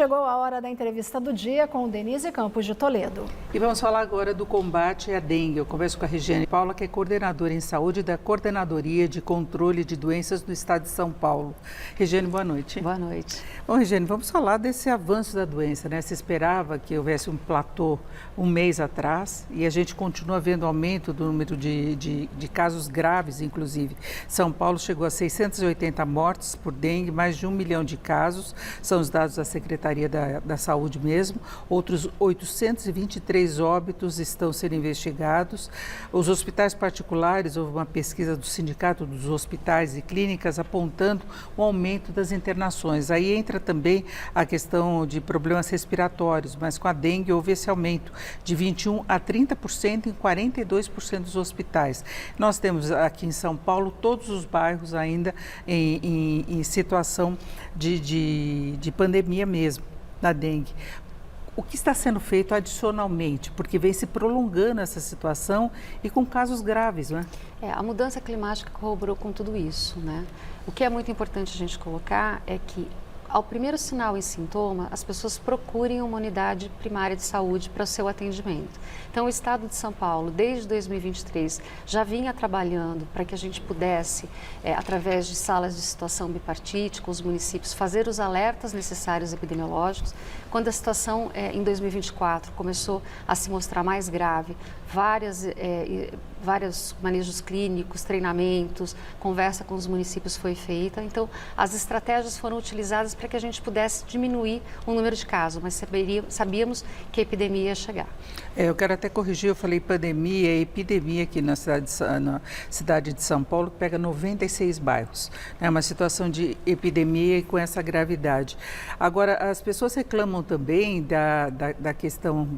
Chegou a hora da entrevista do dia com Denise Campos de Toledo. E vamos falar agora do combate à dengue. Eu converso com a Regiane Paula, que é coordenadora em saúde da Coordenadoria de Controle de Doenças do Estado de São Paulo. Regiane, boa noite. Boa noite. Bom, Regiane, vamos falar desse avanço da doença, né? Se esperava que houvesse um platô um mês atrás e a gente continua vendo aumento do número de casos graves, inclusive. São Paulo chegou a 680 mortes por dengue, mais de 1 milhão de casos, são os dados da Secretaria da Saúde mesmo. Outros 823 óbitos estão sendo investigados. Os hospitais particulares, houve uma pesquisa do Sindicato dos Hospitais e Clínicas apontando o aumento das internações. Aí entra também a questão de problemas respiratórios, mas com a dengue houve esse aumento de 21% a 30% em 42% dos hospitais. Nós temos aqui em São Paulo todos os bairros ainda em situação de pandemia mesmo, da dengue. O que está sendo feito adicionalmente? Porque vem se prolongando essa situação e com casos graves, não é? A mudança climática corroborou com tudo isso, né? O que é muito importante a gente colocar é que, ao primeiro sinal e sintoma, as pessoas procurem uma unidade primária de saúde para o seu atendimento. Então, o Estado de São Paulo, desde 2023, já vinha trabalhando para que a gente pudesse, através de salas de situação bipartite, com os municípios, fazer os alertas necessários epidemiológicos. Quando a situação, em 2024, começou a se mostrar mais grave, vários manejos clínicos, treinamentos, conversa com os municípios foi feita. Então, as estratégias foram utilizadas para que a gente pudesse diminuir o número de casos, mas sabíamos que a epidemia ia chegar. Eu quero até corrigir, eu falei pandemia e epidemia aqui na cidade de São Paulo, que pega 96 bairros. É uma situação de epidemia e com essa gravidade. Agora, as pessoas reclamam também da questão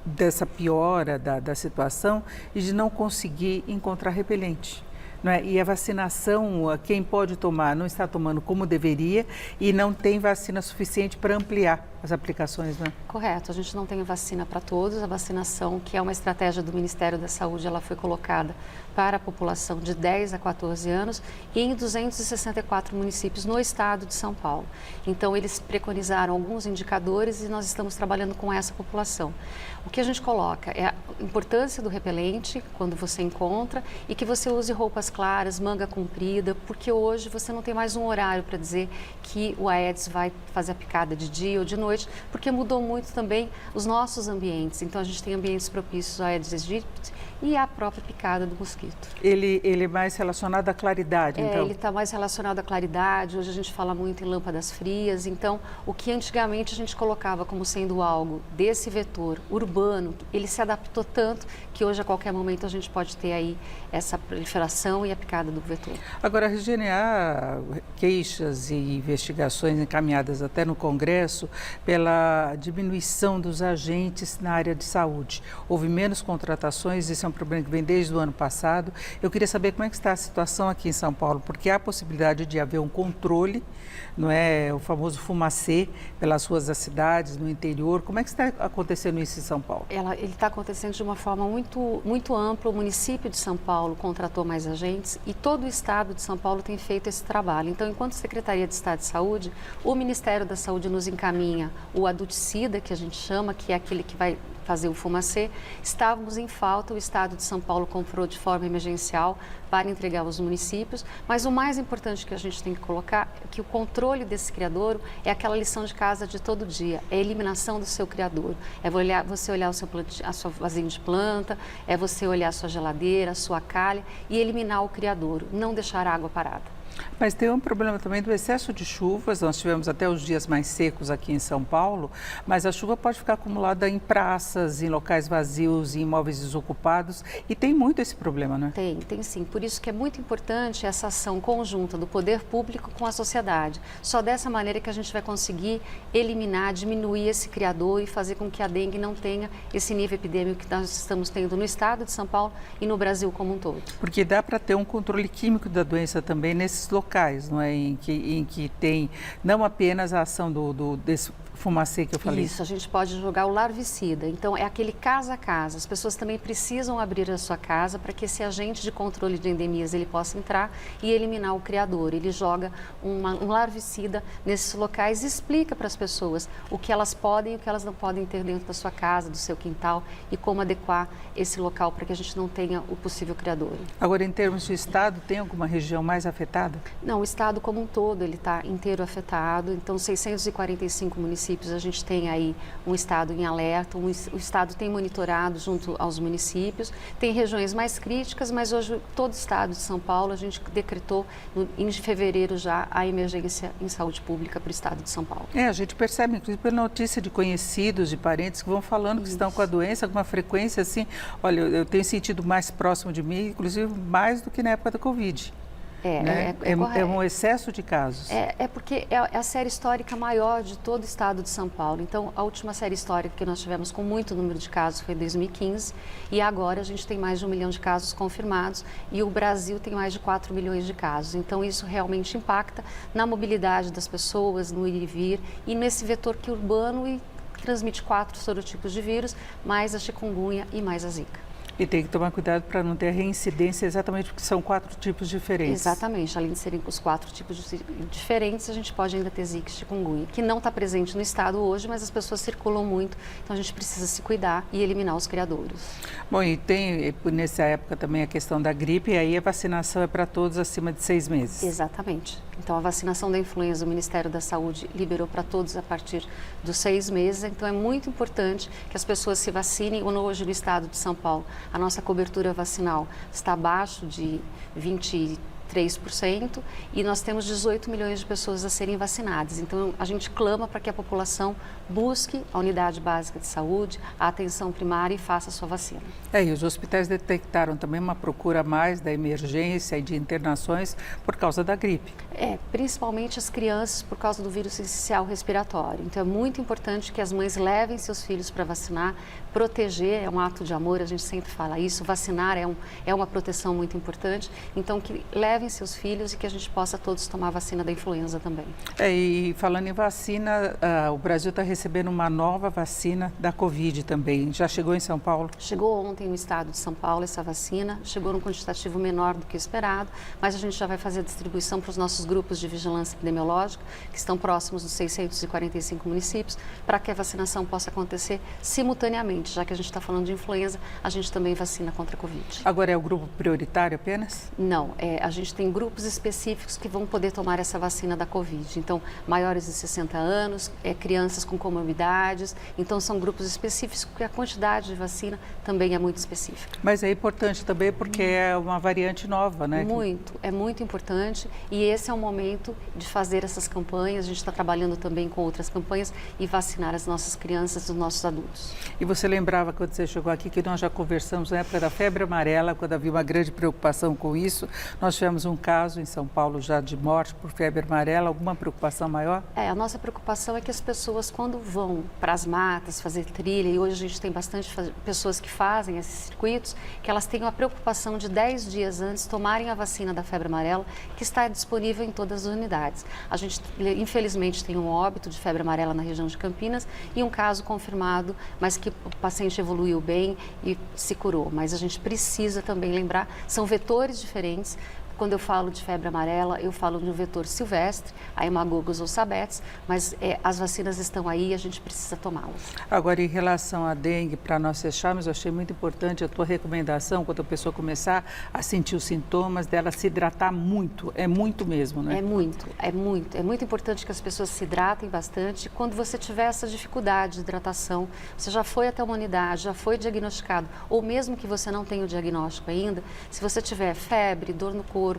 dessa piora da situação e de não conseguir encontrar repelente. Não é? E a vacinação, quem pode tomar não está tomando como deveria e não tem vacina suficiente para ampliar as aplicações, né? Correto, a gente não tem vacina para todos. A vacinação, que é uma estratégia do Ministério da Saúde, ela foi colocada para a população de 10 a 14 anos e em 264 municípios no estado de São Paulo. Então, eles preconizaram alguns indicadores e nós estamos trabalhando com essa população. O que a gente coloca é a importância do repelente, quando você encontra, e que você use roupas claras, manga comprida, porque hoje você não tem mais um horário para dizer que o Aedes vai fazer a picada de dia ou de noite, porque mudou muito também os nossos ambientes. Então, a gente tem ambientes propícios ao Aedes aegypti e à própria picada do mosquito. Ele é mais relacionado à claridade, então? Ele está mais relacionado à claridade. Hoje a gente fala muito em lâmpadas frias. Então, o que antigamente a gente colocava como sendo algo desse vetor urbano, ele se adaptou tanto que hoje, a qualquer momento, a gente pode ter aí essa proliferação e a picada do vetor. Agora, Regiane, há queixas e investigações encaminhadas até no Congresso pela diminuição dos agentes na área de saúde. Houve menos contratações, isso é um problema que vem desde o ano passado. Eu queria saber como é que está a situação aqui em São Paulo, porque há a possibilidade de haver um controle, não é, o famoso fumacê pelas ruas das cidades, no interior. Como é que está acontecendo isso em São Paulo? Ele está acontecendo de uma forma muito ampla. O município de São Paulo contratou mais agentes e todo o estado de São Paulo tem feito esse trabalho. Então, enquanto Secretaria de Estado de Saúde, o Ministério da Saúde nos encaminha o adulticida, que a gente chama, que é aquele que vai fazer o fumacê. Estávamos em falta, o estado de São Paulo comprou de forma emergencial para entregar aos municípios, mas o mais importante que a gente tem que colocar é que o controle desse criadouro é aquela lição de casa de todo dia, é a eliminação do seu criadouro, é você olhar a sua vasinha de planta, é você olhar a sua geladeira, a sua calha e eliminar o criadouro, não deixar a água parada. Mas tem um problema também do excesso de chuvas. Nós tivemos até os dias mais secos aqui em São Paulo, mas a chuva pode ficar acumulada em praças, em locais vazios, em imóveis desocupados, e tem muito esse problema, não é? Tem sim. Por isso que é muito importante essa ação conjunta do poder público com a sociedade. Só dessa maneira que a gente vai conseguir eliminar, diminuir esse criador e fazer com que a dengue não tenha esse nível epidêmico que nós estamos tendo no estado de São Paulo e no Brasil como um todo. Porque dá para ter um controle químico da doença também nesses nesses locais, não é? Em que tem não apenas a ação desse fumacê que eu falei. Isso, a gente pode jogar o larvicida. Então, é aquele casa a casa. As pessoas também precisam abrir a sua casa para que esse agente de controle de endemias ele possa entrar e eliminar o criador. Ele joga um larvicida nesses locais e explica para as pessoas o que elas podem e o que elas não podem ter dentro da sua casa, do seu quintal e como adequar esse local para que a gente não tenha o possível criador. Agora, em termos de estado, tem alguma região mais afetada? Não, o estado como um todo, ele está inteiro afetado. Então, 645 municípios, a gente tem aí um estado em alerta, o estado tem monitorado junto aos municípios, tem regiões mais críticas, mas hoje todo o estado de São Paulo, a gente decretou em fevereiro já a emergência em saúde pública para o estado de São Paulo. A gente percebe, inclusive, pela notícia de conhecidos, de parentes que vão falando que estão com a doença com uma frequência assim, olha, eu tenho sentido mais próximo de mim, inclusive mais do que na época da Covid. É um excesso de casos. É porque é a série histórica maior de todo o estado de São Paulo. Então, a última série histórica que nós tivemos com muito número de casos foi em 2015 e agora a gente tem mais de 1 milhão de casos confirmados e o Brasil tem mais de 4 milhões de casos. Então, isso realmente impacta na mobilidade das pessoas, no ir e vir e nesse vetor que é urbano e transmite 4 sorotipos de vírus, mais a chikungunya e mais a zika. E tem que tomar cuidado para não ter reincidência, exatamente porque são 4 tipos diferentes. Exatamente, além de serem os 4 tipos diferentes, a gente pode ainda ter zika e chikungunya, que não está presente no estado hoje, mas as pessoas circulam muito, então a gente precisa se cuidar e eliminar os criadouros. Bom, e tem nessa época também a questão da gripe, e aí a vacinação é para todos acima de 6 meses. Exatamente. Então, a vacinação da influenza, o Ministério da Saúde liberou para todos a partir dos 6 meses. Então, é muito importante que as pessoas se vacinem. Hoje, no estado de São Paulo, a nossa cobertura vacinal está abaixo de 23% e nós temos 18 milhões de pessoas a serem vacinadas. Então, a gente clama para que a população busque a unidade básica de saúde, a atenção primária e faça a sua vacina. E os hospitais detectaram também uma procura a mais da emergência e de internações por causa da gripe. Principalmente as crianças por causa do vírus essencial respiratório. Então, é muito importante que as mães levem seus filhos para vacinar. Proteger é um ato de amor, a gente sempre fala isso. Vacinar é uma proteção muito importante. Então, que levem seus filhos e que a gente possa todos tomar a vacina da influenza também. E falando em vacina, o Brasil está recebendo uma nova vacina da Covid também. Já chegou em São Paulo? Chegou ontem no estado de São Paulo essa vacina. Chegou num quantitativo menor do que esperado, mas a gente já vai fazer a distribuição para os nossos grupos de vigilância epidemiológica, que estão próximos dos 645 municípios, para que a vacinação possa acontecer simultaneamente. Já que a gente está falando de influenza, a gente também vacina contra a Covid. Agora é o grupo prioritário apenas? Não, a gente tem grupos específicos que vão poder tomar essa vacina da Covid. Então, maiores de 60 anos, crianças com comorbidades. Então, são grupos específicos porque a quantidade de vacina também é muito específica. Mas é importante também porque é uma variante nova, né? É muito importante e esse é o momento de fazer essas campanhas. A gente está trabalhando também com outras campanhas e vacinar as nossas crianças e os nossos adultos. E você lembrava, quando você chegou aqui, que nós já conversamos na época da febre amarela, quando havia uma grande preocupação com isso. Nós tivemos um caso em São Paulo já de morte por febre amarela. Alguma preocupação maior? A nossa preocupação é que as pessoas, quando vão para as matas fazer trilha, e hoje a gente tem bastante pessoas que fazem esses circuitos, que elas tenham a preocupação de 10 dias antes tomarem a vacina da febre amarela, que está disponível em todas as unidades. A gente, infelizmente, tem um óbito de febre amarela na região de Campinas e um caso confirmado, mas que o paciente evoluiu bem e se curou. Mas a gente precisa também lembrar, são vetores diferentes. Quando eu falo de febre amarela, eu falo de um vetor silvestre, a hemagogos ou sabetes, mas as vacinas estão aí e a gente precisa tomá-las. Agora, em relação à dengue, para nós fecharmos, eu achei muito importante a tua recomendação, quando a pessoa começar a sentir os sintomas, dela se hidratar muito, é muito mesmo, né? É muito importante que as pessoas se hidratem bastante. Quando você tiver essa dificuldade de hidratação, você já foi até uma unidade, já foi diagnosticado, ou mesmo que você não tenha o diagnóstico ainda, se você tiver febre, dor no corpo,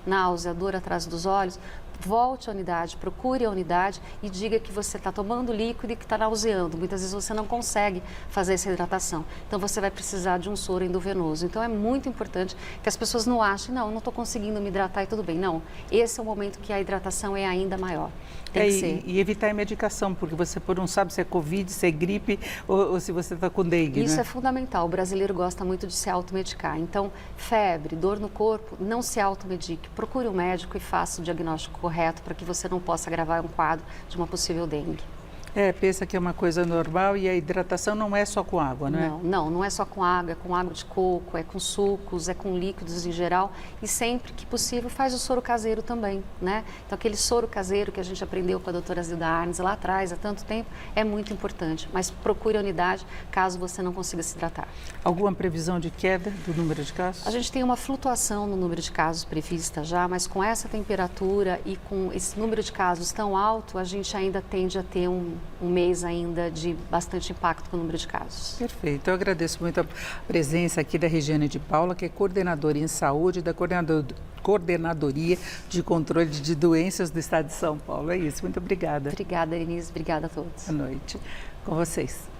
náusea, dor atrás dos olhos, volte à unidade, procure a unidade e diga que você está tomando líquido e que está nauseando. Muitas vezes você não consegue fazer essa hidratação. Então, você vai precisar de um soro endovenoso. Então, é muito importante que as pessoas não achem, não estou conseguindo me hidratar e tudo bem. Não, esse é o momento que a hidratação é ainda maior. Tem que ser. E evitar a medicação, porque você não sabe se é Covid, se é gripe ou se você está com dengue, Isso né? é fundamental. O brasileiro gosta muito de se automedicar. Então, febre, dor no corpo, não se automedique. Procure um médico e faça o diagnóstico correto para que você não possa agravar um quadro de uma possível dengue. Pensa que é uma coisa normal e a hidratação não é só com água, não é? Não é só com água, é com água de coco, é com sucos, é com líquidos em geral e sempre que possível faz o soro caseiro também, né? Então aquele soro caseiro que a gente aprendeu com a doutora Zilda Arnes lá atrás, há tanto tempo, é muito importante, mas procure a unidade caso você não consiga se hidratar. Alguma previsão de queda do número de casos? A gente tem uma flutuação no número de casos prevista já, mas com essa temperatura e com esse número de casos tão alto, a gente ainda tende a ter um mês ainda de bastante impacto com o número de casos. Perfeito. Eu agradeço muito a presença aqui da Regiane de Paula, que é coordenadora em saúde da Coordenadoria de Controle de Doenças do Estado de São Paulo. É isso. Muito obrigada. Obrigada, Denise. Obrigada a todos. Boa noite. Com vocês.